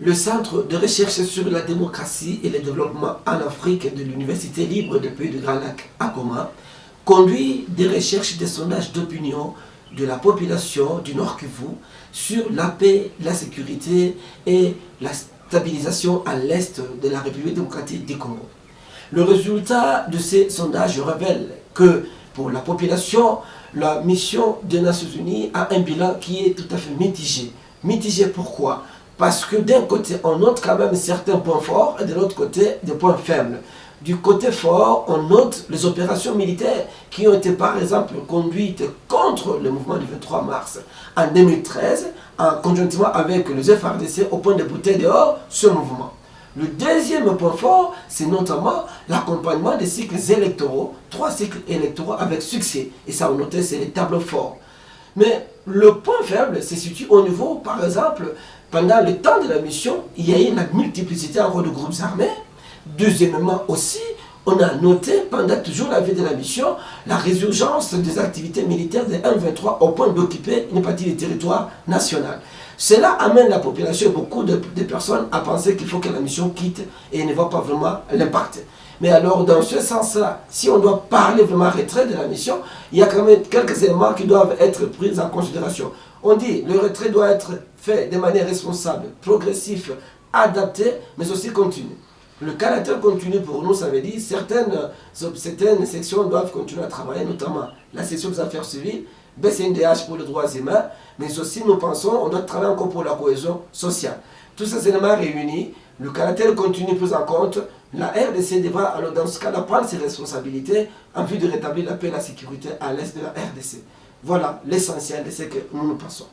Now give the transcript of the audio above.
Le Centre de recherche sur la démocratie et le développement en Afrique de l'Université libre de Pays du Grand Lac à Goma conduit des recherches et des sondages d'opinion de la population du Nord Kivu sur la paix, la sécurité et la stabilisation à l'est de la République démocratique du Congo. Le résultat de ces sondages révèle que pour la population, la mission des Nations Unies a un bilan qui est tout à fait mitigé. Mitigé pourquoi? Parce que d'un côté, on note quand même certains points forts et de l'autre côté, des points faibles. Du côté fort, on note les opérations militaires qui ont été par exemple conduites contre le mouvement du 23 mars en 2013, en conjointement avec les FARDC au point de bouter dehors ce mouvement. Le deuxième point fort, c'est notamment l'accompagnement des cycles électoraux, 3 cycles électoraux avec succès. Et ça, on notait, c'est les tableaux forts. Mais le point faible se situe au niveau, par exemple, pendant le temps de la mission, il y a eu une multiplicité encore de groupes armés. Deuxièmement aussi, on a noté pendant toujours la vie de la mission la résurgence des activités militaires des M23 au point d'occuper une partie du territoire national. Cela amène la population et beaucoup de personnes à penser qu'il faut que la mission quitte et ne voit pas vraiment l'impact. Mais alors, dans ce sens-là, si on doit parler vraiment retrait de la mission, il y a quand même quelques éléments qui doivent être pris en considération. On dit que le retrait doit être fait de manière responsable, progressif, adapté, mais aussi continu. Le caractère continu pour nous, ça veut dire certaines sections doivent continuer à travailler, notamment la section des affaires civiles, BCNDH pour les droits humains, mais aussi nous pensons qu'on doit travailler encore pour la cohésion sociale. Tous ces éléments réunis, le caractère continu pris en compte, la RDC devra alors dans ce cas-là prendre ses responsabilités en vue de rétablir la paix et la sécurité à l'est de la RDC. Voilà l'essentiel de ce que nous pensons.